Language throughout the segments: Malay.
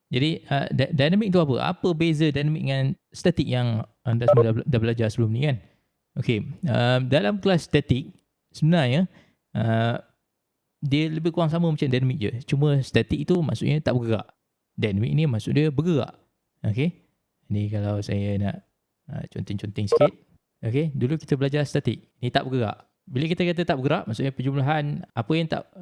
Jadi dynamic tu apa? Apa beza dynamic dengan static yang anda semua dah belajar sebelum ni kan? Okey, dalam kelas static sebenarnya uh, dia lebih kurang sama macam dynamic je. Cuma static tu maksudnya tak bergerak. Dynamic ni maksud dia bergerak. Okey. Ni kalau saya nak conteng-conteng sikit. Okey, dulu kita belajar static. Ni tak bergerak. Bila kita kata tak bergerak, maksudnya penjumlahan apa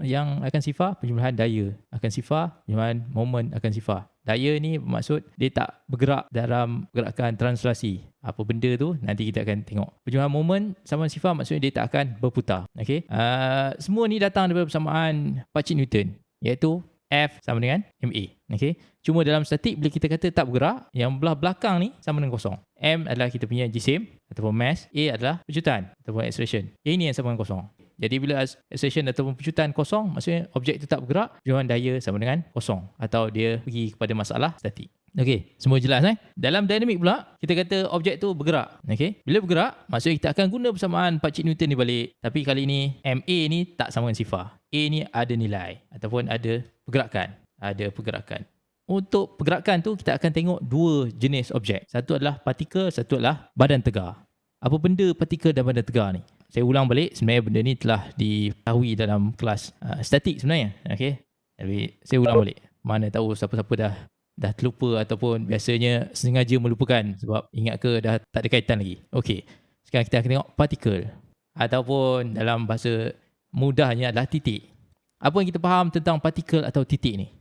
yang akan sifar, penjumlahan daya akan sifar, penjumlahan moment akan sifar. Daya ni bermaksud dia tak bergerak dalam gerakan translasi. Apa benda tu nanti kita akan tengok. Penjumlahan moment sama sifar maksudnya dia tak akan berputar. Okey. Semua ni datang daripada persamaan Patrick Newton, iaitu F sama dengan MA. Okey. Cuma dalam statik bila kita kata tak bergerak, yang belah belakang ni sama dengan kosong. M adalah kita punya jisim ataupun mass, A adalah pecutan ataupun acceleration. A ni yang sama dengan kosong. Jadi bila acceleration ataupun pecutan kosong, maksudnya objek itu tak bergerak, penjumlahan daya sama dengan kosong atau dia pergi kepada masalah statik. Okey, semua jelas Dalam dynamic pula, kita kata objek tu bergerak. Okey, bila bergerak, maksudnya kita akan guna persamaan Patrick Newton ni balik. Tapi kali ni MA ni tak sama dengan sifar. A ni ada nilai ataupun ada pergerakan. Untuk pergerakan tu kita akan tengok dua jenis objek. Satu adalah partikel, satu adalah badan tegar. Apa benda partikel dan badan tegar ni? Saya ulang balik, sebenarnya benda ni telah diketahui dalam kelas statik sebenarnya. Okey. Tapi saya ulang balik. Mana tahu siapa-siapa dah terlupa ataupun biasanya sengaja melupakan sebab ingat ke dah tak ada kaitan lagi. Okey. Sekarang kita akan tengok partikel ataupun dalam bahasa mudahnya adalah titik. Apa yang kita faham tentang partikel atau titik ni?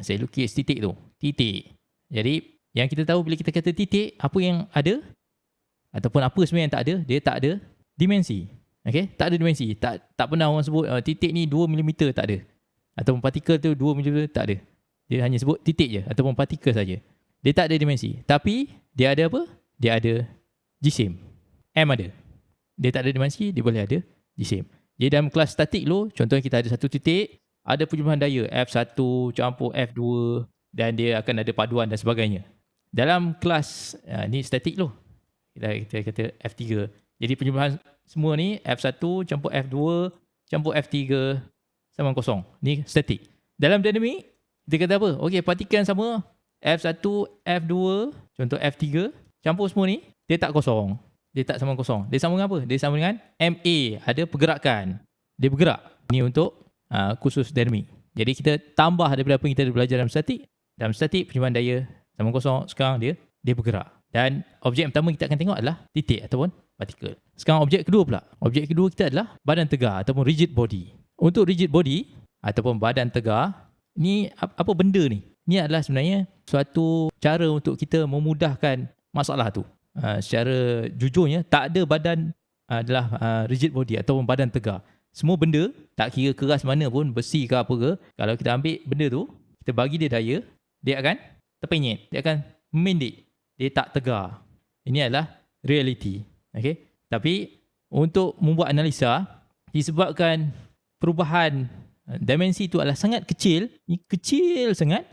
Saya lukis titik tu. Titik. Jadi, yang kita tahu bila kita kata titik, apa yang ada ataupun apa sebenarnya yang tak ada, dia tak ada dimensi. Okay? Tak ada dimensi. Tak pernah orang sebut titik ni 2 mm tak ada. Ataupun partikel tu 2 mm tak ada. Dia hanya sebut titik je ataupun partikel saja. Dia tak ada dimensi. Tapi, dia ada apa? Dia ada jisim. M ada. Dia tak ada dimensi, dia boleh ada jisim. Jadi dalam kelas statik dulu, contohnya kita ada satu titik, ada penjumlahan daya F1 campur F2 dan dia akan ada paduan dan sebagainya. Dalam kelas ni statik dulu. Kita kata F3. Jadi penjumlahan semua ni F1 campur F2 campur F3 sama kosong. Ni statik. Dalam dynamic kita kata apa? Okey, partikel sama F1, F2, contoh F3 campur semua ni dia tak kosong. Dia tak sama kosong. Dia sama dengan apa? Dia sama dengan MA. Ada pergerakan. Dia bergerak. Ini untuk khusus dynamic. Jadi kita tambah daripada apa yang kita belajar dalam statik. Dalam statik, penjumlahan daya sama kosong. Sekarang dia bergerak. Dan objek yang pertama kita akan tengok adalah titik ataupun partikel. Sekarang objek kedua pula. Objek kedua kita adalah badan tegar ataupun rigid body. Untuk rigid body ataupun badan tegar, ni apa benda ni? Ni adalah sebenarnya suatu cara untuk kita memudahkan masalah tu. Secara jujurnya, tak ada badan adalah rigid body ataupun badan tegar. Semua benda, tak kira keras mana pun, besi ke apa ke, kalau kita ambil benda tu, kita bagi dia daya, dia akan terpenyet, dia akan memendek, dia tak tegar. Ini adalah reality. Okay? Tapi untuk membuat analisa, disebabkan perubahan dimensi itu adalah sangat kecil, ni kecil sangat,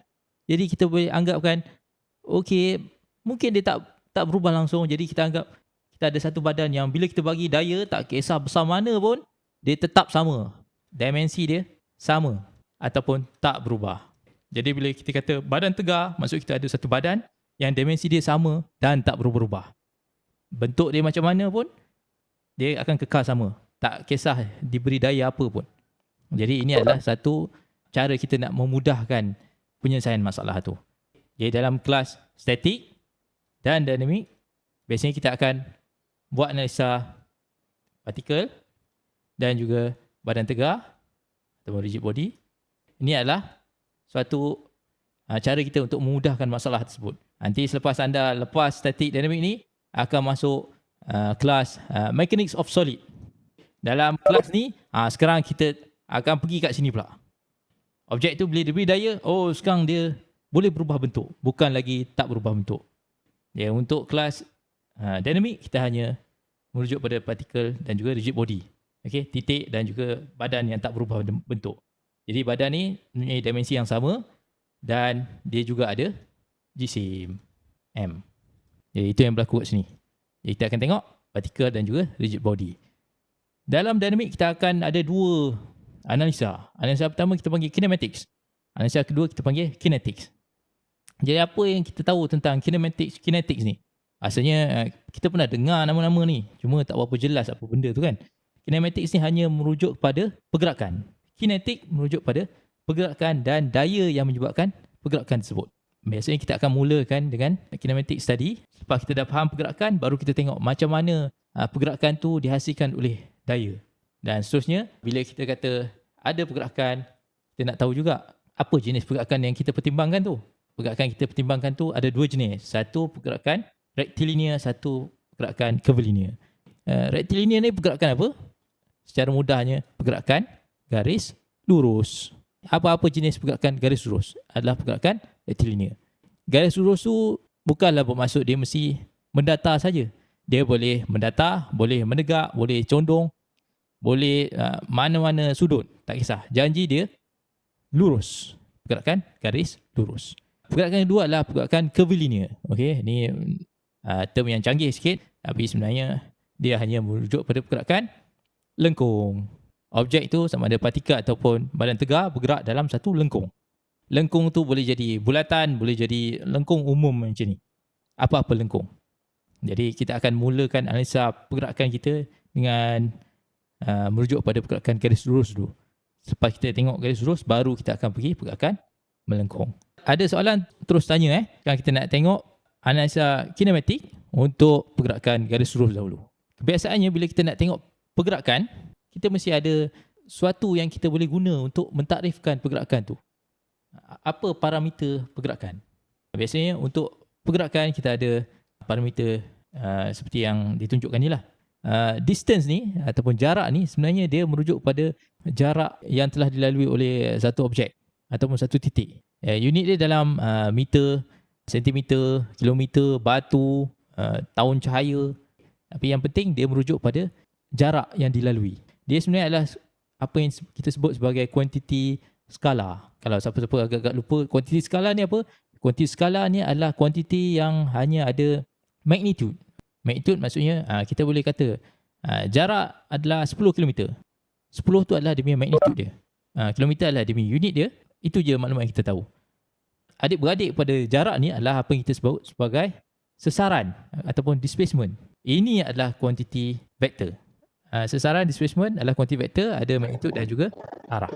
jadi kita boleh anggapkan, okay, mungkin dia tak berubah langsung. Jadi kita anggap kita ada satu badan yang bila kita bagi daya, tak kisah besar mana pun, dia tetap sama. Dimensi dia sama ataupun tak berubah. Jadi bila kita kata badan tegar, maksud kita ada satu badan yang dimensi dia sama dan tak berubah-ubah. Bentuk dia macam mana pun, dia akan kekal sama. Tak kisah diberi daya apa pun. Jadi ini adalah satu cara kita nak memudahkan penyelesaian masalah tu. Jadi dalam kelas statik dan dynamic, biasanya kita akan buat analisa partikel dan juga badan tegar atau rigid body. Ini adalah suatu cara kita untuk memudahkan masalah tersebut. Nanti selepas anda lepas statik dynamic ni, akan masuk kelas mechanics of solid. Dalam kelas ni, sekarang kita akan pergi kat sini pula. Objek tu bila diberi daya, sekarang dia boleh berubah bentuk. Bukan lagi tak berubah bentuk. Ya, untuk kelas dynamic, kita hanya merujuk pada partikel dan juga rigid body. Okay, titik dan juga badan yang tak berubah bentuk. Jadi badan ni mempunyai dimensi yang sama dan dia juga ada jisim M. Jadi itu yang berlaku kat sini. Jadi kita akan tengok partikel dan juga rigid body. Dalam dynamic kita akan ada dua analisa. Analisa pertama kita panggil kinematics. Analisa kedua kita panggil kinetics. Jadi apa yang kita tahu tentang kinetics ni? Asalnya kita pernah dengar nama-nama ni, cuma tak berapa jelas apa benda tu kan. Kinematics ni hanya merujuk pada pergerakan. Kinetik merujuk pada pergerakan dan daya yang menyebabkan pergerakan tersebut. Biasanya kita akan mulakan dengan kinematic study. Lepas kita dah faham pergerakan, baru kita tengok macam mana pergerakan tu dihasilkan oleh daya. Dan seterusnya, bila kita kata ada pergerakan, kita nak tahu juga apa jenis pergerakan yang kita pertimbangkan tu. Pergerakan kita pertimbangkan tu ada dua jenis. Satu pergerakan rectilinear, satu pergerakan curvilinear. Rectilinear ni pergerakan apa? Secara mudahnya, pergerakan garis lurus. Apa-apa jenis pergerakan garis lurus adalah pergerakan rectilinear. Garis lurus tu bukanlah bermaksud dia mesti mendatar saja. Dia boleh mendatar, boleh menegak, boleh condong, boleh mana-mana sudut. Tak kisah. Janji dia lurus. Pergerakan garis lurus. Pergerakan kedua adalah pergerakan curvilinear. Okey, ni term yang canggih sikit, tapi sebenarnya dia hanya merujuk pada pergerakan lengkung. Objek tu sama ada partikel ataupun badan tegar bergerak dalam satu lengkung. Lengkung tu boleh jadi bulatan, boleh jadi lengkung umum macam ni. Apa-apa lengkung. Jadi kita akan mulakan analisa pergerakan kita dengan merujuk pada pergerakan garis lurus dulu. Lepas kita tengok garis lurus, baru kita akan pergi pergerakan melengkung. Ada soalan terus tanya kan kita nak tengok analisa kinematik untuk pergerakan garis lurus dahulu. Kebiasaannya bila kita nak tengok pergerakan, kita mesti ada suatu yang kita boleh guna untuk mentakrifkan pergerakan tu. Apa parameter pergerakan? Biasanya untuk pergerakan kita ada parameter seperti yang ditunjukkan ni lah. Distance ni ataupun jarak ni sebenarnya dia merujuk pada jarak yang telah dilalui oleh satu objek ataupun satu titik. Unit dia dalam meter, sentimeter, kilometer, batu, tahun cahaya. Tapi yang penting dia merujuk pada jarak yang dilalui. Dia sebenarnya adalah apa yang kita sebut sebagai kuantiti skala. Kalau siapa-siapa agak-agak lupa, kuantiti skala ni apa? Kuantiti skala ni adalah kuantiti yang hanya ada magnitude. Magnitude maksudnya kita boleh kata jarak adalah 10 km. 10 tu adalah dia punya magnitude dia. Kilometer adalah dia punya unit dia. Itu je maklumat yang kita tahu. Adik-beradik pada jarak ni adalah apa yang kita sebut sebagai sesaran ataupun displacement. Ini adalah kuantiti vektor. Sesaran displacement adalah kuantiti vektor, ada magnitude dan juga arah.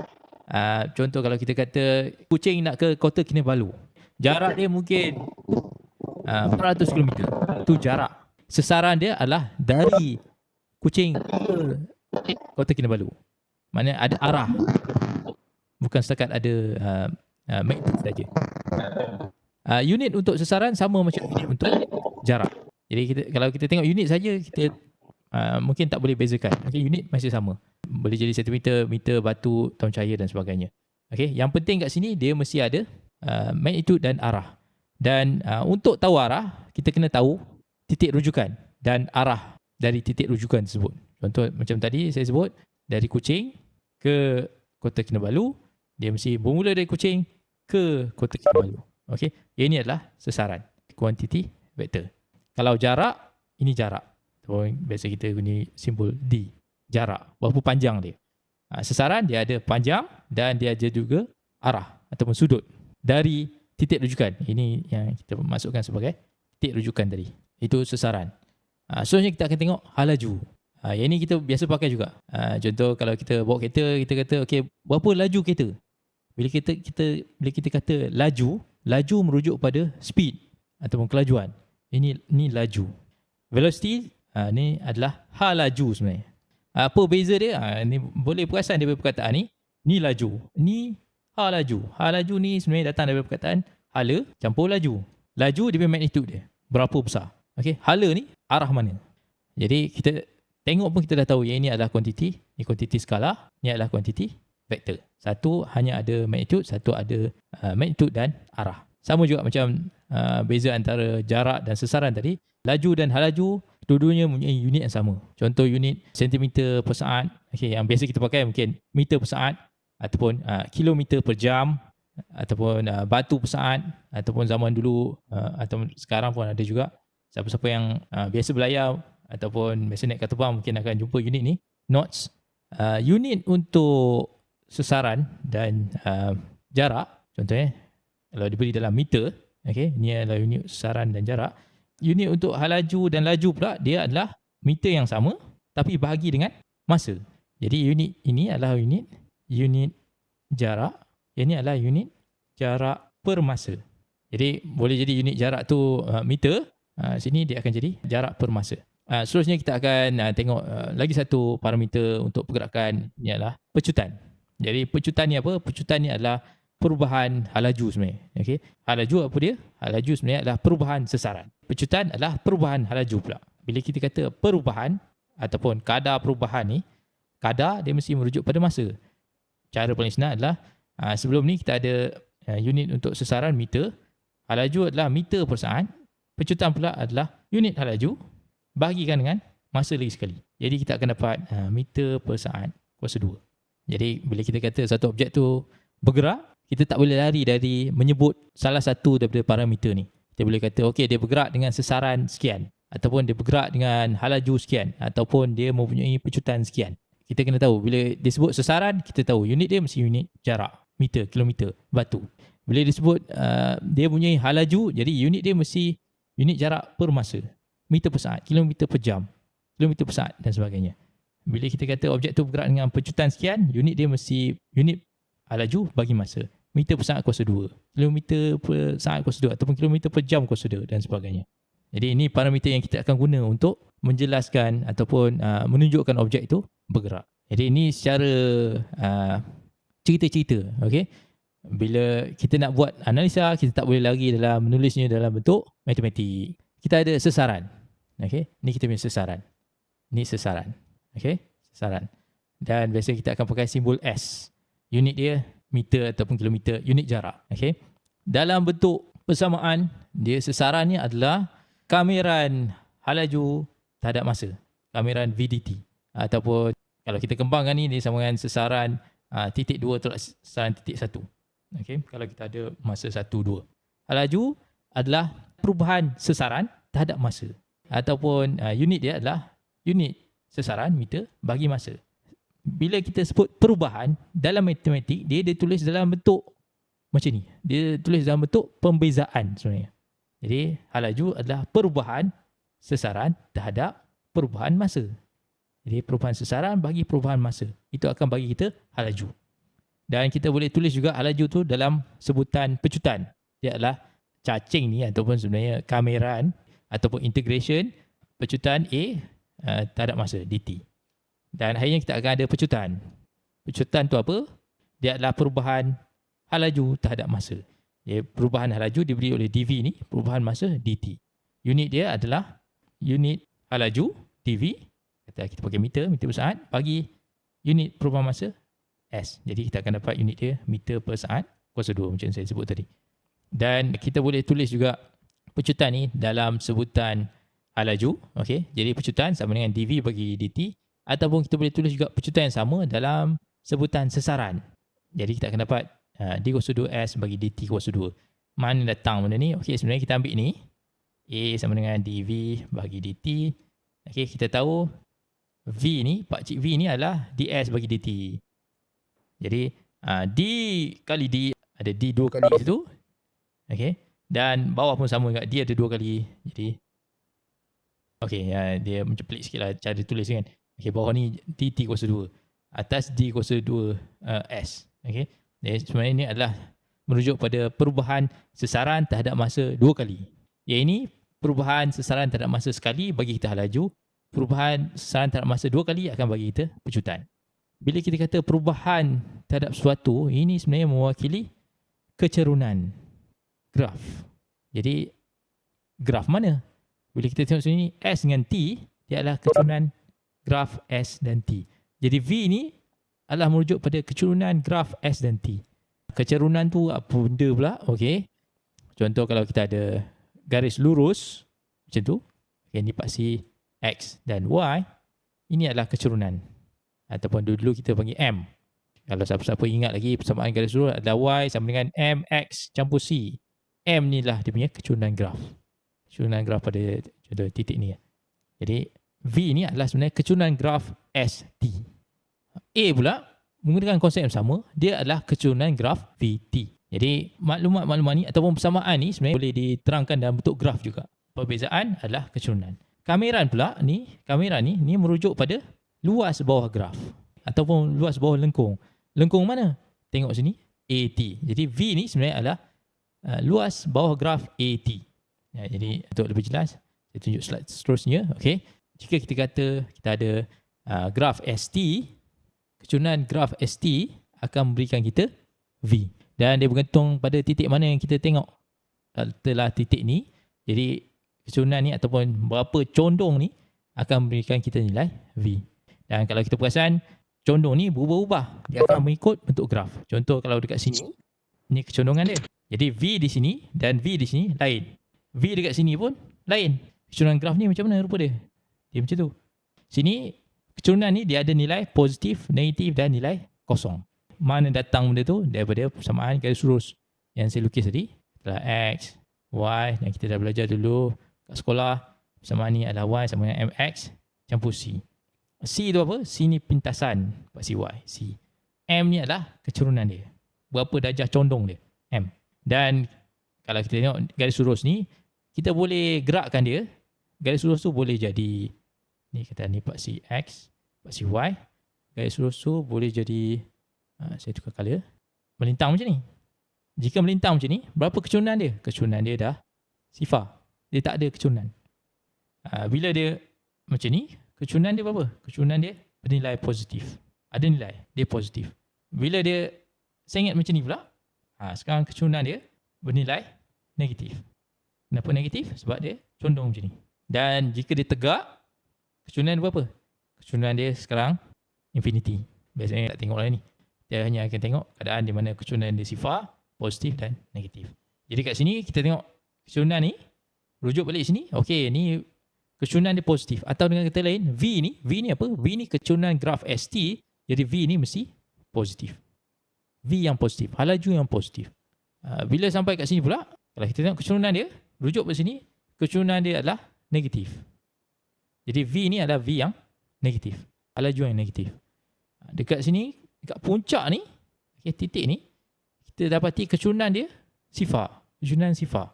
Contoh kalau kita kata kucing nak ke Kota Kinabalu. Jarak dia mungkin 400 km. Itu jarak. Sesaran dia adalah dari kucing ke Kota Kinabalu. Maknanya ada arah. Bukan setakat ada magnitude saja. Unit untuk sesaran sama macam unit untuk jarak. Jadi kalau kita tengok unit saja, kita mungkin tak boleh bezakan. Okay, unit masih sama. Boleh jadi sentimeter, meter, batu, tahun cahaya dan sebagainya. Okay, yang penting kat sini dia mesti ada magnitude dan arah. Dan untuk tahu arah, kita kena tahu titik rujukan dan arah dari titik rujukan tersebut. Contoh macam tadi saya sebut, dari Kuching ke Kota Kinabalu, dia mesti bermula dari Kuching ke Kota Kinabalu. Okay, ini adalah sesaran, kuantiti vektor. Kalau jarak, ini jarak. Biasa kita guna simbol D. Jarak, berapa panjang dia. Sesaran dia ada panjang dan dia ada juga arah ataupun sudut dari titik rujukan. Ini yang kita masukkan sebagai titik rujukan tadi. Itu sesaran. Seterusnya kita akan tengok hal laju. Yang ini kita biasa pakai juga. Contoh kalau kita bawa kereta, kita kata okey, berapa laju kereta? Bila kita kata laju merujuk pada speed ataupun kelajuan. Ini laju. Velocity ni adalah hal laju sebenarnya. Apa beza dia? Ni boleh perasan daripada perkataan ni. Ni laju. Ni hal laju. Hal laju ni sebenarnya datang daripada perkataan hala campur laju. Laju dia punya magnitude dia. Berapa besar. Okey, hala ni arah mana. Jadi kita tengok pun kita dah tahu yang ini adalah kuantiti. Ini kuantiti skala. Ini adalah kuantiti vektor. Satu hanya ada magnitude, satu ada magnitude dan arah. Sama juga macam beza antara jarak dan sesaran tadi. Laju dan hal laju, dua-duanya mempunyai unit yang sama. Contoh unit sentimeter per saat. Okay, yang biasa kita pakai mungkin meter per saat ataupun kilometer per jam ataupun batu per saat ataupun zaman dulu atau sekarang pun ada juga. Siapa-siapa yang biasa berlayar ataupun biasa naik kapal terbang mungkin akan jumpa unit ni. Knots. Unit untuk sesaran dan jarak, contohnya kalau diberi dalam meter, Okey, ini adalah unit sesaran dan jarak. Unit untuk halaju dan laju pula, dia adalah meter yang sama tapi bahagi dengan masa. Jadi unit ini adalah unit jarak. Yang ini adalah unit jarak per masa. Jadi boleh jadi unit jarak tu meter, sini dia akan jadi jarak per masa. Seterusnya kita akan tengok lagi satu parameter untuk pergerakan, ni adalah pecutan. Jadi pecutan ni apa? Pecutan ni adalah perubahan halaju sebenarnya. Okay? Halaju apa dia? Halaju sebenarnya adalah perubahan sesaran. Pecutan adalah perubahan halaju pula. Bila kita kata perubahan ataupun kadar perubahan ni, kadar dia mesti merujuk pada masa. Cara paling senang adalah sebelum ni kita ada unit untuk sesaran meter, halaju adalah meter per saat, pecutan pula adalah unit halaju bahagikan dengan masa lagi sekali. Jadi kita akan dapat meter per saat kuasa 2. Jadi bila kita kata satu objek tu bergerak, kita tak boleh lari dari menyebut salah satu daripada parameter ni. Kita boleh kata okey, dia bergerak dengan sesaran sekian, ataupun dia bergerak dengan halaju sekian, ataupun dia mempunyai pecutan sekian. Kita kena tahu bila disebut sesaran, kita tahu unit dia mesti unit jarak, meter, kilometer, batu. Bila disebut dia mempunyai halaju, jadi unit dia mesti unit jarak per masa, meter per saat, kilometer per jam, kilometer per saat dan sebagainya. Bila kita kata objek tu bergerak dengan pecutan sekian, unit dia mesti unit halaju bagi masa, meter per saat kuasa 2, kilometer per saat kuasa 2, ataupun kilometer per jam kuasa 2 dan sebagainya. Jadi ini parameter yang kita akan guna untuk menjelaskan ataupun menunjukkan objek itu bergerak. Jadi ini secara cerita-cerita. Okay? Bila kita nak buat analisa, kita tak boleh lagi dalam menulisnya dalam bentuk matematik. Kita ada sesaran. Okay? Ini kita punya sesaran. Ini sesaran. Okay? Sesaran. Dan biasa kita akan pakai simbol S. Unit dia meter ataupun kilometer, unit jarak. Okay? Dalam bentuk persamaan, dia sesarannya adalah kameran halaju terhadap masa. Kameran VDT. Ataupun kalau kita kembangkan ni, dia sama dengan sesaran titik 2 tolak sesaran titik 1. Okay? Kalau kita ada masa 1, 2. Halaju adalah perubahan sesaran terhadap masa. Ataupun unit dia adalah unit sesaran meter bagi masa. Bila kita sebut perubahan dalam matematik, dia ditulis dalam bentuk macam ni. Dia tulis dalam bentuk pembezaan sebenarnya. Jadi halaju adalah perubahan sesaran terhadap perubahan masa. Jadi perubahan sesaran bagi perubahan masa. Itu akan bagi kita halaju. Dan kita boleh tulis juga halaju tu dalam sebutan pecutan. Dia adalah cacing ni ataupun sebenarnya kameran ataupun integration pecutan A terhadap masa dt. Dan akhirnya kita akan ada pecutan. Pecutan tu apa? Dia adalah perubahan halaju terhadap masa. Jadi perubahan halaju diberi oleh dv ni, perubahan masa dt. Unit dia adalah unit halaju dv. Kata kita pakai meter per saat bagi unit perubahan masa S. Jadi kita akan dapat unit dia meter per saat kuasa 2 macam saya sebut tadi. Dan kita boleh tulis juga pecutan ni dalam sebutan halaju. Okay? Jadi pecutan sama dengan dv bagi dt. Ataupun kita boleh tulis juga pecutan yang sama dalam sebutan sesaran. Jadi kita akan dapat d kuasa 2s bagi dt kuasa 2. Mana datang benda ni? Okay, sebenarnya kita ambil ni. A sama dengan dv bagi dt. Okay, kita tahu v ni, pakcik v ni adalah ds bagi dt. Jadi d kali d, ada d 2 kali situ. Okay. Dan bawah pun sama juga, d ada 2 kali. Jadi okay, dia macam pelik sikit lah cara tulis kan. Okay, bawah ni dt kuasa 2. Atas d kuasa 2 s. Okay. Jadi sebenarnya ini adalah merujuk pada perubahan sesaran terhadap masa 2 kali. Yang ini perubahan sesaran terhadap masa sekali bagi kita halaju. Perubahan sesaran terhadap masa 2 kali akan bagi kita pecutan. Bila kita kata perubahan terhadap sesuatu, ini sebenarnya mewakili kecerunan graf. Jadi graf mana? Bila kita tengok sini S dengan T, dia adalah kecerunan graf S dan T. Jadi V ni adalah merujuk pada kecerunan graf S dan T. Kecerunan tu apa benda pula? Okey. Contoh kalau kita ada garis lurus macam tu, okay, ni paksi X dan Y, ini adalah kecerunan. Ataupun dulu kita panggil M. Kalau siapa-siapa ingat lagi persamaan garis lurus adalah Y sama dengan MX campur C. M ni lah dia punya kecerunan graf. Kecerunan graf pada contoh titik ni. Jadi V ni adalah sebenarnya kecerunan graf ST. A pula menggunakan konsep yang sama, dia adalah kecerunan graf VT. Jadi maklumat-maklumat ni ataupun persamaan ni sebenarnya boleh diterangkan dalam bentuk graf juga. Perbezaan adalah kecurunan. Kameran pula ni, kamera ni merujuk pada luas bawah graf ataupun luas bawah lengkung. Lengkung mana? Tengok sini, AT. Jadi V ni sebenarnya adalah luas bawah graf AT. Ya, jadi untuk lebih jelas, saya tunjuk slide seterusnya. Okay. Jika kita kata kita ada graf ST, kecurunan graf ST akan memberikan kita V. Dan dia bergantung pada titik mana yang kita tengok. Telah titik ni, jadi kecurunan ni ataupun berapa condong ni akan memberikan kita nilai V. Dan kalau kita perasan, condong ni berubah-ubah. Dia akan mengikut bentuk graf. Contoh kalau dekat sini, ni kecondongan dia. Jadi V di sini dan V di sini lain. V dekat sini pun lain. Kecurunan graf ni macam mana rupa dia? Dia macam tu. Sini, kecurunan ni dia ada nilai positif, negatif dan nilai kosong. Mana datang benda tu? Daripada persamaan garis lurus yang saya lukis tadi. Adalah X, Y yang kita dah belajar dulu kat sekolah. Persamaan ni adalah Y sama dengan MX campur C. C tu apa? C ni pintasan buat CY. C. M ni adalah kecurunan dia. Berapa darjah condong dia? M. Dan kalau kita tengok garis lurus ni, kita boleh gerakkan dia. Garis lurus tu boleh jadi, ni kata ni part CX, part CY. Garis lurus tu boleh jadi, saya tukar color, melintang macam ni. Jika melintang macam ni, berapa kecurunan dia? Kecurunan dia dah sifar. Dia tak ada kecurunan. Bila dia macam ni, kecurunan dia berapa? Kecurunan dia bernilai positif. Ada nilai, dia positif. Bila dia sengit macam ni pula, sekarang kecurunan dia bernilai negatif. Kenapa negatif? Sebab dia condong macam ni. Dan jika dia tegak, kecurunan dia berapa? Kecurunan dia sekarang infinity. Biasanya tak tengok lah ni. Dia hanya akan tengok keadaan di mana kecurunan dia sifar, positif dan negatif. Jadi kat sini kita tengok kecurunan ni, rujuk balik sini, okey ni kecurunan dia positif. Atau dengan kata lain, V ni apa? V ni kecurunan graf ST, jadi V ni mesti positif. V yang positif, halaju yang positif. Bila sampai kat sini pula, kalau kita tengok kecurunan dia, rujuk ke sini, kecurunan dia adalah negatif. Jadi V ni adalah V yang negatif, halaju yang negatif. Dekat sini, dekat puncak ni, okay, titik ni, kita dapati kecurunan dia sifar. Kecurunan sifar.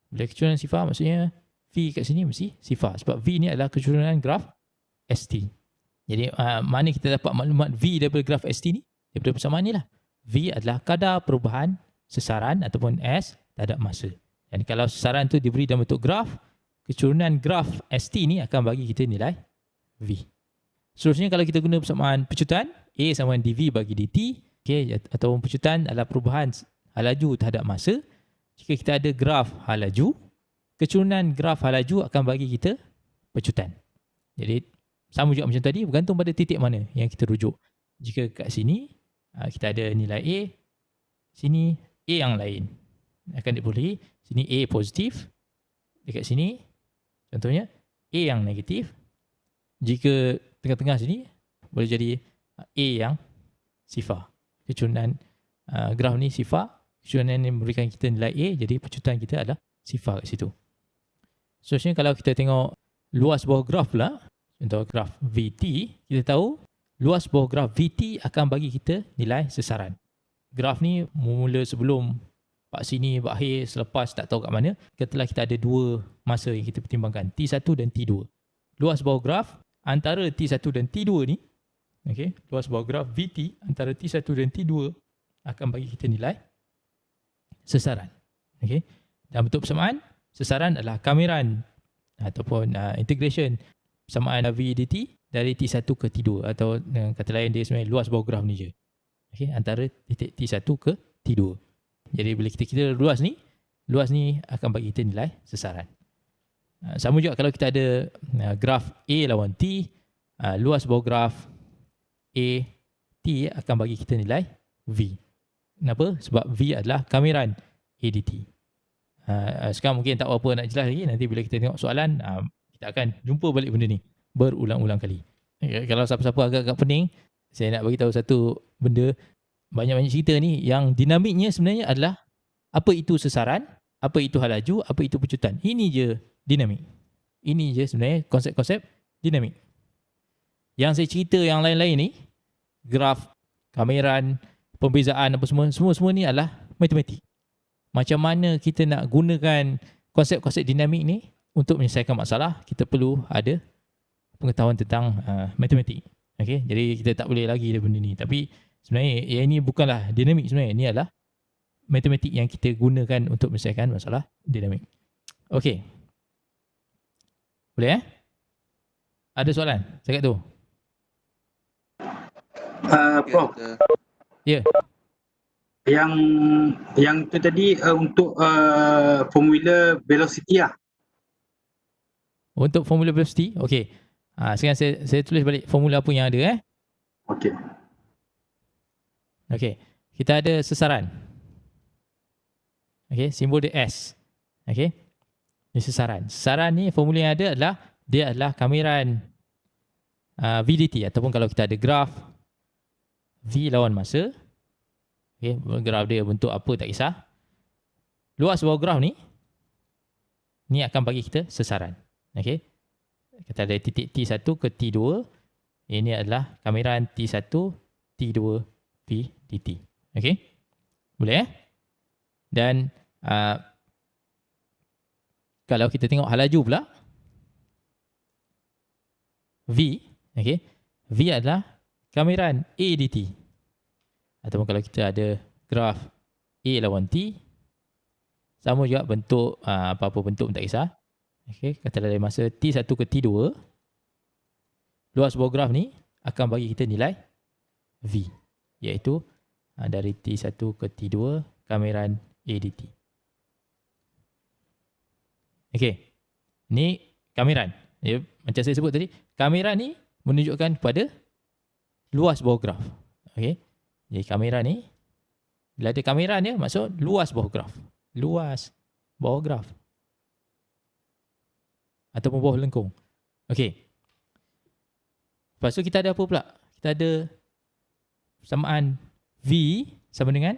Bila kecurunan sifar, maksudnya V kat sini mesti sifar. Sebab V ni adalah kecurunan graf ST. Jadi, mana kita dapat maklumat V daripada graf ST ni? Daripada persamaan ni lah. V adalah kadar perubahan sesaran ataupun S terhadap masa. Dan kalau sesaran tu diberi dalam bentuk graf, kecurunan graf ST ni akan bagi kita nilai V. Seterusnya kalau kita guna persamaan pecutan, A sama dengan dV bagi dt, okay, ataupun pecutan adalah perubahan halaju terhadap masa. Jika kita ada graf halaju, kecurunan graf halaju akan bagi kita pecutan. Jadi sama juga macam tadi, bergantung pada titik mana yang kita rujuk. Jika kat sini kita ada nilai A, sini A yang lain akan dibolehi. Sini A positif, dekat sini contohnya A yang negatif. Jika tengah-tengah sini boleh jadi A yang sifar. Kecurunan graf ni sifar, kecurunan ni memberikan kita nilai A, jadi pecutan kita adalah sifar kat situ. Seterusnya kalau kita tengok luas bawah graf pula, contoh graf VT, kita tahu luas bawah graf VT akan bagi kita nilai sesaran. Graf ni mula sebelum part sini, part akhir, selepas tak tahu kat mana, kita ada dua masa yang kita pertimbangkan, T1 dan T2. Luas bawah graf antara T1 dan T2 ni, okay, luas bawah graf VT antara T1 dan T2 akan bagi kita nilai sesaran. Okay. Dalam bentuk persamaan, sesaran adalah kameran ataupun integration persamaan V dt dari T1 ke T2, atau dengan kata lain dia sebenarnya luas bawah graf ni je. Okay, antara titik T1 ke T2. Jadi bila kita kira luas ni akan bagi kita nilai sesaran. Sama juga kalau kita ada graf A lawan T, luas bawah graf A T akan bagi kita nilai V. Kenapa? Sebab V adalah kameran ADT. Sekarang mungkin tak apa nak jelas lagi. Nanti bila kita tengok soalan, kita akan jumpa balik benda ni berulang-ulang kali. Kalau siapa-siapa agak-agak pening, saya nak bagi tahu satu benda. Banyak-banyak cerita ni yang dinamiknya sebenarnya adalah apa itu sesaran, apa itu halaju, apa itu pecutan. Ini je dinamik. Ini je sebenarnya konsep-konsep dinamik. Yang saya cerita yang lain-lain ni, graf, kameran, pembezaan apa semua ni adalah matematik. Macam mana kita nak gunakan konsep-konsep dinamik ni untuk menyelesaikan masalah, kita perlu ada pengetahuan tentang matematik. Okay? Jadi kita tak boleh lagi ada benda ni. Tapi sebenarnya yang ini bukanlah dinamik sebenarnya. Ini adalah matematik yang kita gunakan untuk menyelesaikan masalah dinamik. Okay. Boleh Ada soalan? Saya kat tu. Prof. Ya. Yang tu tadi untuk formula velocity lah. Untuk formula velocity, okey. Sekarang saya tulis balik formula apa yang ada Okey. Okey. Kita ada sesaran. Okey, simbol dia S. Okey. Ini sesaran. Sesaran ni formula yang ada adalah dia adalah kamiran VDT ataupun kalau kita ada graf V lawan masa. Okey, graf dia bentuk apa tak kisah. Luas bawah graf ni akan bagi kita sesaran. Okey. Kita ada titik T1 ke T2. Ini adalah kamiran T1, T2, V dt. Okey. Boleh Dan kalau kita tengok halaju pula V, okey. V adalah kamiran A dt. Ataupun kalau kita ada graf A lawan T, sama juga bentuk apa-apa bentuk pun tak kisah. Okey, katalah dari masa T1 ke T2, luas bawah graf ni akan bagi kita nilai V, iaitu dari T1 ke T2 kamiran A dt. Okey, ni kamiran. Ya, macam saya sebut tadi, kamiran ni menunjukkan kepada luas bawah graf. Okey, jadi kamiran ni, bila ada kamiran dia, maksud luas bawah graf. Luas bawah graf. Ataupun bawah lengkung. Okey. Lepas tu kita ada apa pula? Kita ada persamaan V sama dengan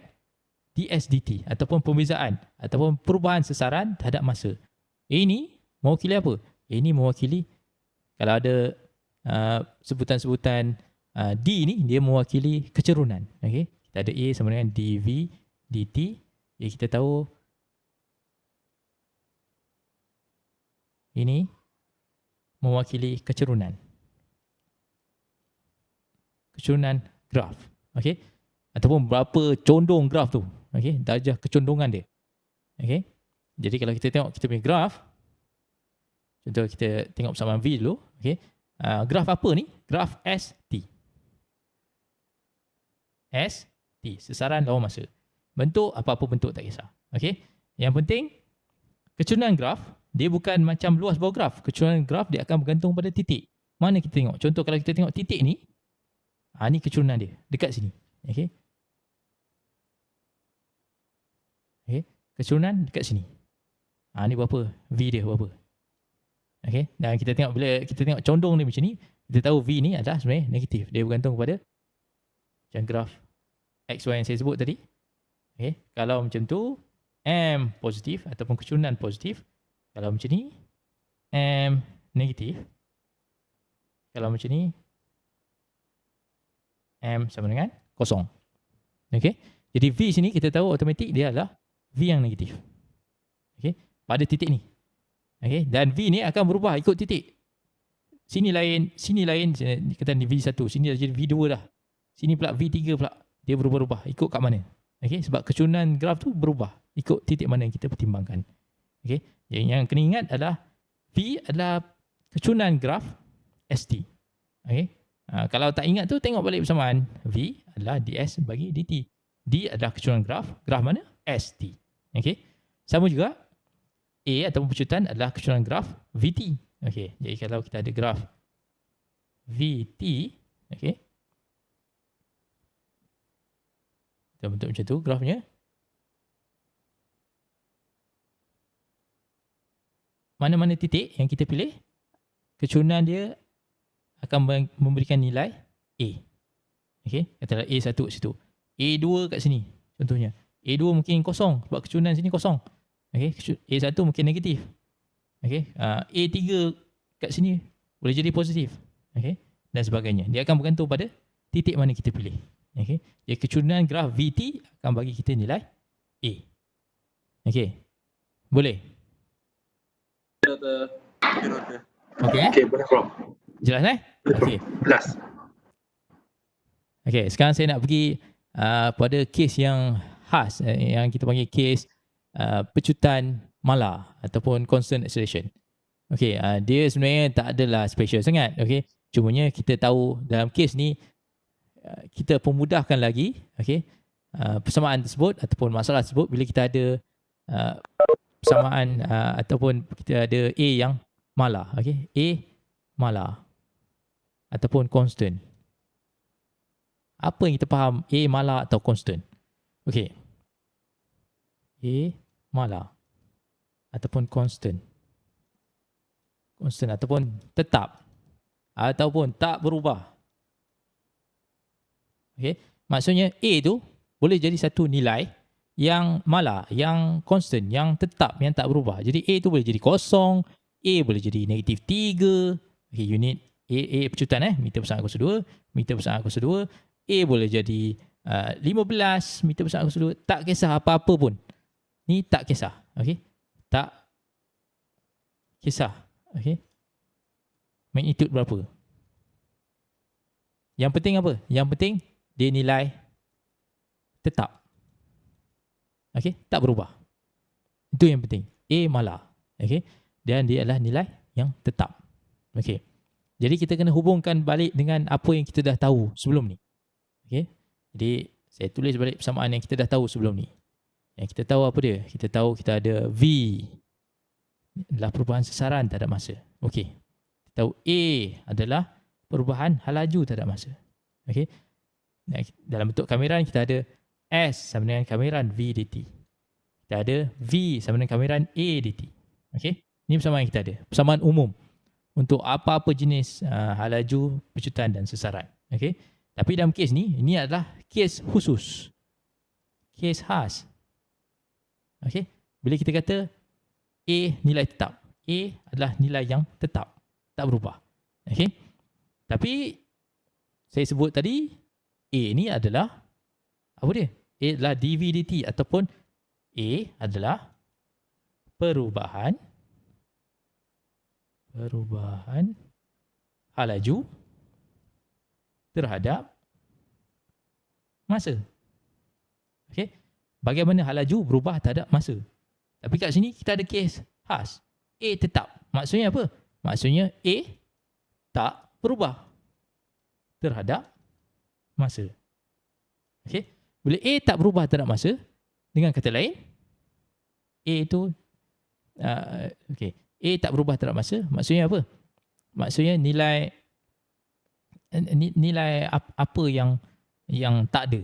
ds dt ataupun pembezaan ataupun perubahan sesaran terhadap masa. Ini mewakili apa? Ini mewakili kalau ada sebutan-sebutan D ni, dia mewakili kecerunan. Okey. Kita ada A sama dengan dv dt. Jadi kita tahu ini mewakili kecerunan. Kecerunan graf. Okey. Ataupun berapa condong graf tu. Okey, darjah kecondongan dia. Okey. Jadi kalau kita tengok kita punya graf, contoh kita tengok persamaan V dulu, okey. Graf apa ni? Graf ST. ST, sesaran lawan masa. Bentuk apa-apa bentuk tak kisah. Okey. Yang penting kecerunan graf dia bukan macam luas bawah graf. Kecerunan graf dia akan bergantung pada titik. Mana kita tengok? Contoh kalau kita tengok titik ni, ni kecerunan dia dekat sini. Okey. Okey, kecerunan dekat sini. Ni berapa? V dia berapa? Okey, dan kita tengok bila kita tengok condong ni macam ni, kita tahu V ni adalah sebenarnya negatif. Dia bergantung kepada macam graf XY yang saya sebut tadi. Okey, kalau macam tu M positif ataupun kecerunan positif. Kalau macam ni M negatif. Kalau macam ni M sama dengan kosong. Okey, jadi V sini kita tahu automatik dia adalah V yang negatif. Okey, pada titik ni. Okey, dan V ni akan berubah ikut titik. Sini lain, kata ni V1, sini dah jadi V2 dah. Sini pula V3 pula. Dia berubah-ubah ikut kat mana. Okey, sebab kecerunan graf tu berubah ikut titik mana yang kita pertimbangkan. Okey, yang kena ingat adalah V adalah kecerunan graf ST. Okey, kalau tak ingat tu tengok balik persamaan. V adalah ds bagi dt. D adalah kecerunan graf mana? ST. Okey, sama juga A ataupun pecutan adalah kecerunan graf VT. Okey, jadi kalau kita ada graf VT, okey, kita bentuk macam tu grafnya. Mana-mana titik yang kita pilih, kecerunan dia akan memberikan nilai A. Okey, katalah A1 kat situ. A2 kat sini contohnya. A2 mungkin kosong sebab kecerunan sini kosong. Okey, A1 mungkin negatif. Okey, A3 kat sini boleh jadi positif. Okey, dan sebagainya. Dia akan bergantung pada titik mana kita pilih. Okey, jadi kecerunan graf VT akan bagi kita nilai A. Okay. Boleh? Okay. Okay, boleh bro. Jelas Okay. Jelas. Okay, sekarang saya nak pergi pada kes yang khas, yang kita panggil kes pecutan mala ataupun constant acceleration. Okay, dia sebenarnya tak adalah special sangat. Okay, cumanya kita tahu dalam kes ni kita pemudahkan lagi, okay, persamaan tersebut ataupun masalah tersebut bila kita ada persamaan ataupun kita ada A yang mala, okay, A mala ataupun constant. Apa yang kita faham A mala atau constant? Okay, A mala ataupun constant. Constant ataupun tetap ataupun tak berubah. Okay, maksudnya A tu boleh jadi satu nilai yang mala, yang constant, yang tetap, yang tak berubah. Jadi A tu boleh jadi kosong, A boleh jadi negatif 3. Okay, unit A pecutan meter persamaan kuasa 2, meter persamaan kuasa 2. A boleh jadi 15 meter persamaan kuasa 2. Tak kisah apa-apa pun. Ni tak kisah. Okay, tak kisah. Okay, magnitude berapa. Yang penting apa? Yang penting dia nilai tetap. Okay, tak berubah. Itu yang penting. A mala. Okay, dan dia adalah nilai yang tetap. Okay, jadi kita kena hubungkan balik dengan apa yang kita dah tahu sebelum ni. Okay, jadi saya tulis balik persamaan yang kita dah tahu sebelum ni. Yang kita tahu apa dia? Kita tahu kita ada V adalah perubahan sesaran terhadap masa. Okay, kita tahu A adalah perubahan halaju terhadap masa. Okay, dalam bentuk kameran kita ada S sama dengan kameran V dt. Kita ada V sama dengan kameran A dt. Okay, ini persamaan yang kita ada. Persamaan umum untuk apa-apa jenis halaju, pecutan dan sesaran. Okay, tapi dalam kes ni, ini adalah kes khusus. Kes khas. Okay, bila kita kata A nilai tetap. A adalah nilai yang tetap. Tak berubah. Okay, tapi saya sebut tadi A ni adalah apa dia? A adalah dV dt ataupun A adalah perubahan halaju terhadap masa. Okay, bagaimana halaju berubah terhadap masa. Tapi kat sini kita ada kes khas. A tetap. Maksudnya apa? Maksudnya A tak berubah terhadap masa. Okay, bila A tak berubah terhadap masa, dengan kata lain, A itu okay, A tak berubah terhadap masa, maksudnya apa? Maksudnya nilai apa yang tak ada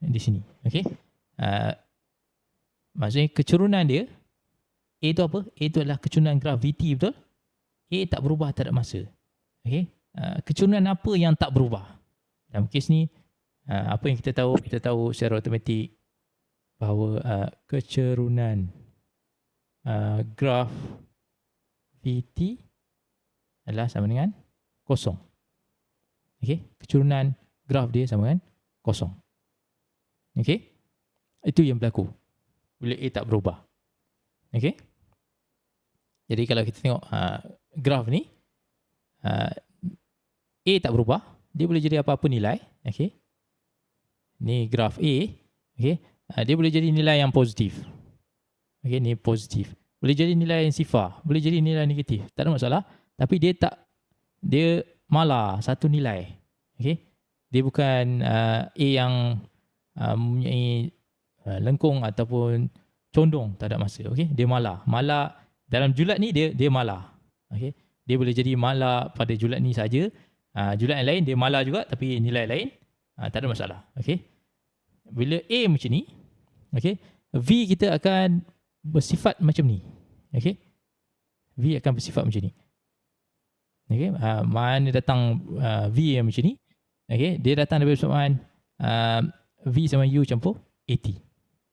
di sini. Okay, maksudnya kecurunan dia, A itu apa? A itu adalah kecurunan graf VT, betul? A tak berubah terhadap masa. Okay, kecurunan apa yang tak berubah? Dalam kes ni, apa yang kita tahu? Kita tahu secara automatik bahawa kecurunan graf VT adalah sama dengan kosong. Okay, kecurunan graf dia sama dengan kosong. Okay, itu yang berlaku bila A tak berubah. Okay, jadi kalau kita tengok graf ni, A tak berubah, dia boleh jadi apa-apa nilai. Okay, ni graf A. Okay, dia boleh jadi nilai yang positif. Okay, ni positif. Boleh jadi nilai yang sifar, boleh jadi nilai negatif. Tak ada masalah. Tapi dia mala satu nilai. Okay, dia bukan A yang mempunyai lengkung ataupun condong tak ada masa. Okay, dia mala. Mala dalam julat ni dia mala. Okay, dia boleh jadi mala pada julat ni saja. Julat yang lain dia mala juga tapi nilai lain. Tak ada masalah. Okay, bila A macam ni, okay, V kita akan bersifat macam ni. Okay, V akan bersifat macam ni. Okay, mana datang V yang macam ni? Okay, dia datang daripada persamaan V sama U campur AT.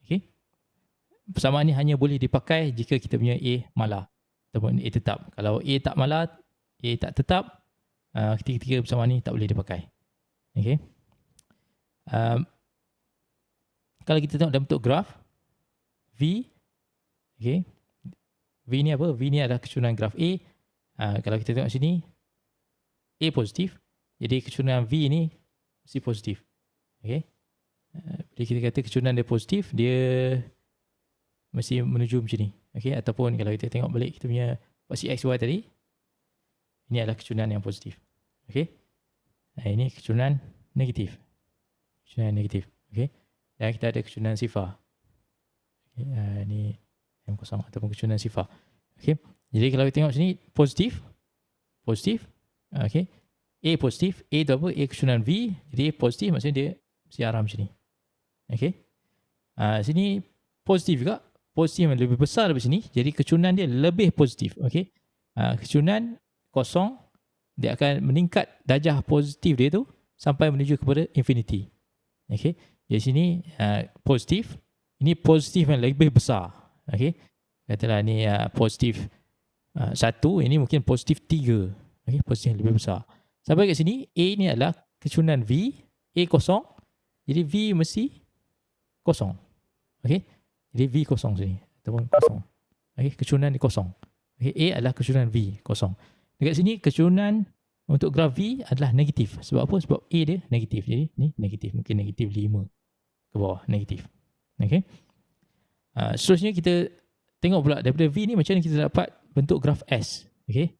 Okay, persamaan ni hanya boleh dipakai jika kita punya A mala ataupun A tetap. Kalau A tak mala, A tak tetap, ketiga-tiga persamaan ni tak boleh dipakai. Okay, kalau kita tengok dalam bentuk graf, V. Okay. V ni apa? V ni adalah kecurunan graf A. Kalau kita tengok sini, A positif. Jadi kecurunan V ni mesti positif. Okay. Bila kita kata kecurunan dia positif, dia mesti menuju macam ni. Okay. Ataupun kalau kita tengok balik kita punya porsi X, Y tadi, ini adalah kecurunan yang positif. Okay. Ini kecurunan negatif. Kecurunan negatif. Okay. Dan kita ada kecurunan sifar. Okay. Ini M0 ataupun kecurunan sifar. Okay. Jadi kalau kita tengok sini, positif. Positif. Okay. A positif. A tu apa? A kecurunan V. Jadi positif maksudnya dia mesti arah macam ni. Okay. Sini positif juga. Positif yang lebih besar daripada sini. Jadi kecurunan dia lebih positif. Okay. Kecurunan kosong, dia akan meningkat darjah positif dia tu sampai menuju kepada infinity. Okay. Jadi sini positif. Ini positif yang lebih besar. Okay. Katalah ni positif 1. Ini mungkin positif 3. Okay. Positif yang lebih besar. Sampai kat sini, A ni adalah kecurunan V. A kosong. Jadi V mesti kosong. Okay. Jadi V kosong sini. Ataupun kosong. Okay. Kecurunan ni kosong. Okay. A adalah kecurunan V kosong. Dekat sini kecurunan untuk graf V adalah negatif. Sebab apa? Sebab A dia negatif. Jadi ni negatif. Mungkin negatif 5 ke bawah. Negatif. Okay. Seterusnya kita tengok pula daripada V ni macam mana kita dapat bentuk graf S. Okay.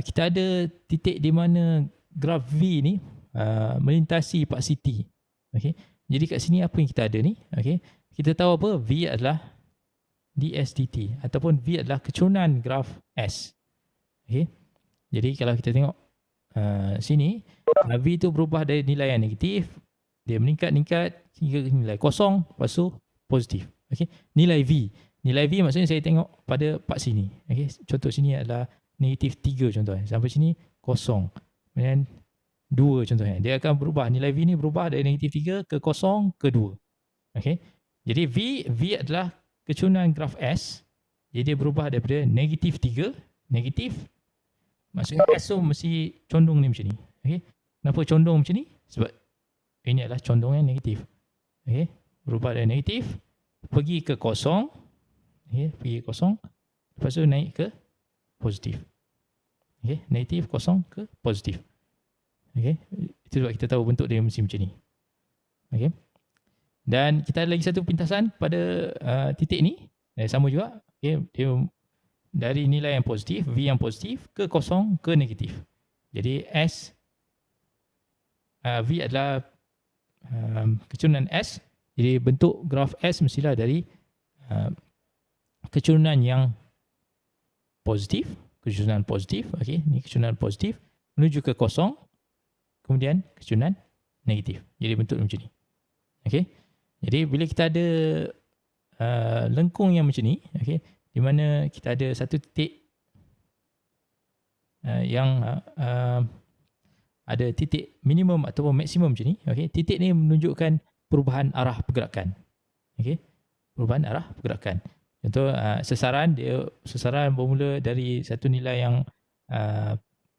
Kita ada titik di mana graf V ni melintasi paksi T. Okay. Jadi kat sini apa yang kita ada ni? Okay. Kita tahu apa? V adalah ds dt ataupun V adalah kecurunan graf S. Okay. Jadi kalau kita tengok sini, V tu berubah dari nilai yang negatif, dia meningkat hingga nilai kosong, lepas tu positif. Okay. Nilai V. Nilai V maksudnya saya tengok pada part sini. Okay. Contoh sini adalah negatif 3 contohnya. Sampai sini kosong. Kemudian 2 contohnya. Dia akan berubah. Nilai V ni berubah dari negatif 3 ke kosong ke 2. Okay. Jadi V adalah kecurunan graf S. Jadi dia berubah daripada negatif 3, negatif. Maksudnya S tu mesti condong ni macam ni. Okay. Kenapa condong macam ni? Sebab ini adalah condong yang negatif. Okay. Berubah dari negatif, pergi ke kosong. Okay. Pergi ke kosong. Lepas tu naik ke positif. Okay. Negatif, kosong ke positif. Okay. Itu sebab kita tahu bentuk dia mesti macam ni. Okay. Dan kita ada lagi satu pintasan pada titik ni. Sama juga. Okay. Dia dari nilai yang positif, V yang positif ke kosong ke negatif. Jadi S, V adalah kecurunan S. Jadi bentuk graf S mestilah dari kecurunan yang positif, kecurunan positif, okey, ni kecurunan positif menuju ke kosong, kemudian kecurunan negatif. Jadi bentuk macam ni. Okey. Jadi bila kita ada lengkung yang macam ni, okey, di mana kita ada satu titik yang ada titik minimum ataupun maksimum macam ni, okey. Titik ni menunjukkan perubahan arah pergerakan. Okey. Perubahan arah pergerakan. Contoh sesaran bermula dari satu nilai yang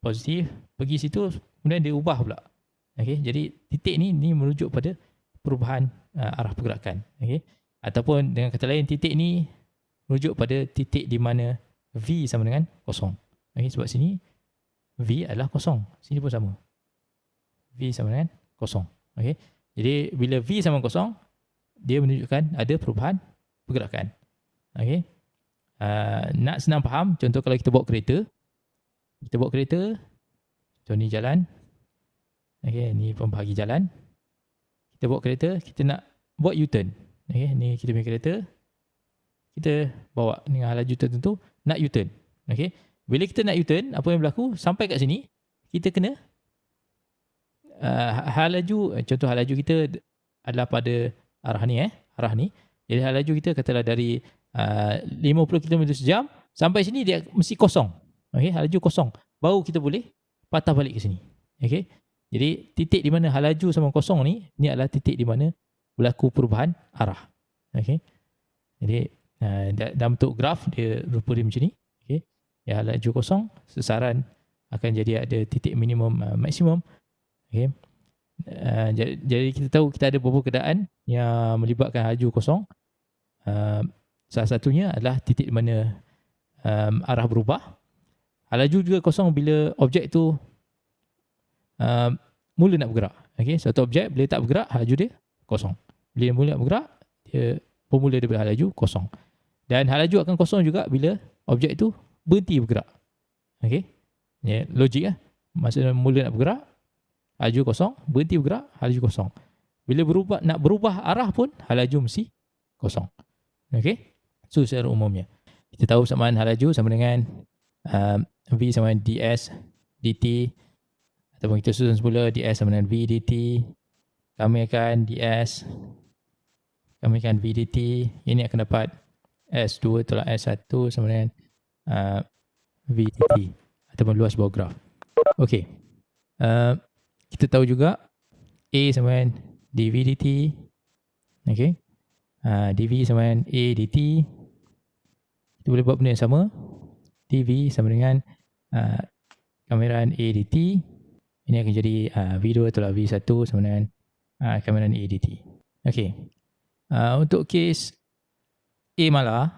positif pergi situ, kemudian dia ubah pula. Okey. Jadi titik ni merujuk pada perubahan arah pergerakan. Okey. Ataupun dengan kata lain, titik ni merujuk pada titik di mana V sama dengan kosong. Okey, sebab sini V adalah kosong. Sini pun sama. V sama dengan kosong. Okey. Jadi bila V sama kosong, dia menunjukkan ada perubahan pergerakan. Okey. Nak senang faham, contoh kalau kita bawa kereta. Kita bawa kereta, contoh ni jalan. Okey, ni pembahagi jalan. Kita bawa kereta, kita nak buat U-turn. Okey, ni kita punya kereta. Kita bawa dengan laju tertentu, nak U-turn. Okey. Bila kita nak U-turn, apa yang berlaku? Sampai kat sini, kita kena hal laju, contoh hal laju kita adalah pada arah ni, arah ni. Jadi hal laju kita katalah dari 50 km sejam, sampai sini dia mesti kosong. Okey, hal laju kosong. Baru kita boleh patah balik ke sini. Okey. Jadi titik di mana hal laju sama kosong ni adalah titik di mana berlaku perubahan arah. Okey. Jadi dalam bentuk graf dia rupa dia macam ni. Okey. Ya, hal laju kosong, sesaran akan jadi ada titik minimum maksimum. Okay. Jadi kita tahu kita ada beberapa keadaan yang melibatkan hal laju kosong. Salah satunya adalah titik di mana arah berubah. Hal laju juga kosong bila objek tu mula nak bergerak. Okay, suatu objek bila tak bergerak, hal laju dia kosong. Bila dia mula nak bergerak, dia bermula daripada hal laju kosong. Dan hal laju akan kosong juga bila objek tu berhenti bergerak. Okay, logik lah. Masa mula nak bergerak, hal laju kosong, berhenti bergerak, hal laju kosong. Bila nak berubah arah pun, hal laju mesti kosong. Okay, so secara umumnya kita tahu persamaan hal laju sama dengan V sama dengan ds dt, ataupun kita susun semula ds sama dengan v dt, kami akan v dt, ini akan dapat S2 tolak S1 sama dengan v dt ataupun luas bawah graf. Okey, kita tahu juga A sama dengan dv dt. Okey, dv sama dengan A dt. Kita boleh buat benda yang sama. dv sama dengan kameran A dt. Ini akan jadi V2 tolak V1 sama dengan kameran A dt. Okey, untuk kes A malar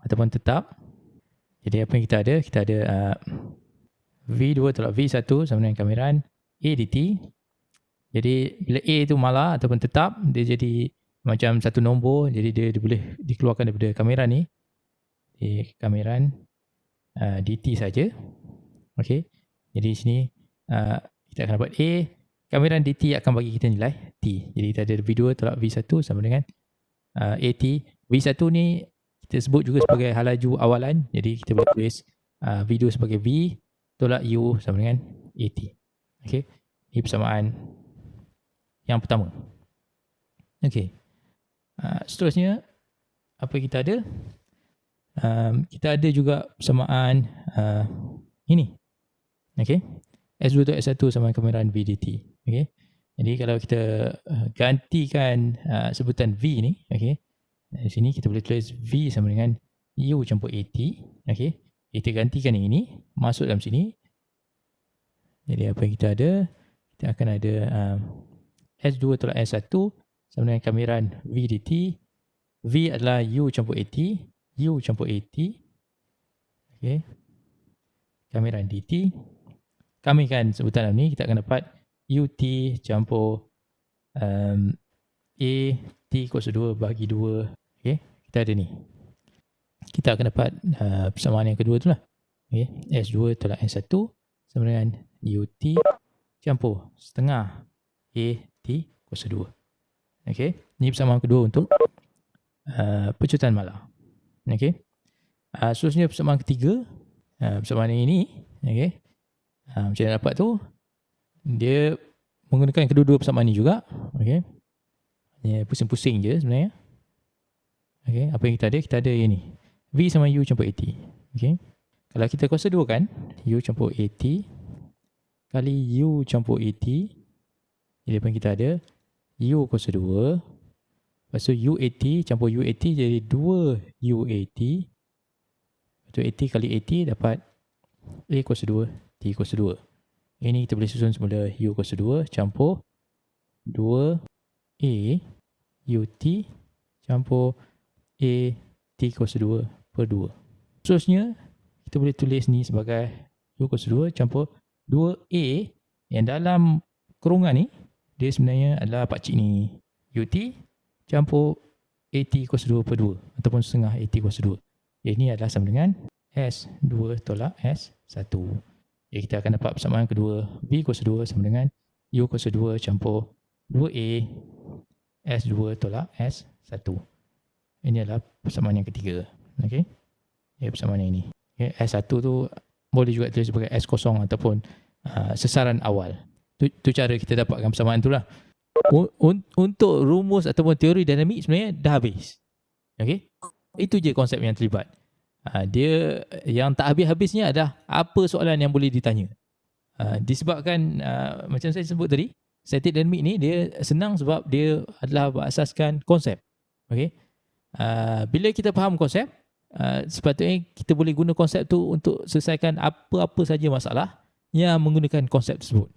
ataupun tetap, jadi apa yang kita ada? Kita ada V2 tolak V1 sama dengan kameran A dt. Jadi bila A tu malar ataupun tetap, dia jadi macam satu nombor. Jadi dia boleh dikeluarkan daripada kameran ni, di kameran dt saja. Okey, jadi di sini kita akan dapat A, kameran dt akan bagi kita nilai t. Jadi kita ada V2 tolak V1 sama dengan AT. V1 ni kita sebut juga sebagai hal laju awalan. Jadi kita boleh tulis V2 sebagai V tolak U sama dengan AT. Okey, ini persamaan yang pertama. Okey, seterusnya apa kita ada? Kita ada juga persamaan ini. Okey, S2 tolak S1 sama dengan kameran V dt. Okey, jadi kalau kita gantikan sebutan V ni, okey, di sini kita boleh tulis V sama dengan U campur AT. Okey, kita gantikan yang ini masuk dalam sini. Jadi apa yang kita ada? Kita akan ada S2 tolak S1 sama dengan kameran V dt. V adalah U campur AT, U campur AT. Okey, kameran dt. Kami kan sebutan dalam ni, kita akan dapat UT campur AT kuasa 2 bagi 2. Okay, kita ada ni. Kita akan dapat persamaan yang kedua tu lah. Okay, S2 tolak S1 sama dengan UT campur setengah AT kuasa 2. Okay, ni persamaan kedua untuk pecutan malar. Okay, seterusnya persamaan ketiga. Persamaan yang ini, okay, macam mana dapat tu? Dia menggunakan kedua-dua persamaan ni juga. Okay, pusing-pusing je sebenarnya. Okay, apa yang kita ada? Kita ada yang ni, V sama U campur AT. Okay, kalau kita kuasa 2 kan, U campur AT kali U campur AT. Jadi apa yang kita ada? U kuasa 2. Lepas tu UAT campur UAT jadi 2 UAT. Lepas tu AT kali AT dapat A kuasa 2 T kuasa 2. Ini kita boleh susun semula U kuasa 2 campur 2A UT campur A T kuasa 2 per 2. Seterusnya kita boleh tulis ni sebagai U kuasa 2 campur 2A yang dalam kurungan ni dia sebenarnya adalah pakcik ni, UT campur AT kuasa 2 per 2 ataupun setengah AT kuasa 2. Ini adalah sama dengan S2 tolak S1. Jadi kita akan dapat persamaan kedua, V kuasa 2 sama dengan U kuasa 2 campur 2A S2 tolak S1. Ini adalah persamaan yang ketiga. Okey, persamaan yang ini. Okay, S1 tu boleh juga tulis sebagai S0 ataupun sesaran awal. Tu cara kita dapatkan persamaan tu lah. Untuk rumus ataupun teori dinamik sebenarnya dah habis. Okey, itu je konsep yang terlibat. Dia yang tak habis-habisnya adalah apa soalan yang boleh ditanya. Disebabkan macam saya sebut tadi, static dynamic ni dia senang sebab dia adalah berasaskan konsep. Okey, bila kita faham konsep, sepatutnya kita boleh guna konsep tu untuk selesaikan apa-apa saja masalah yang menggunakan konsep tersebut.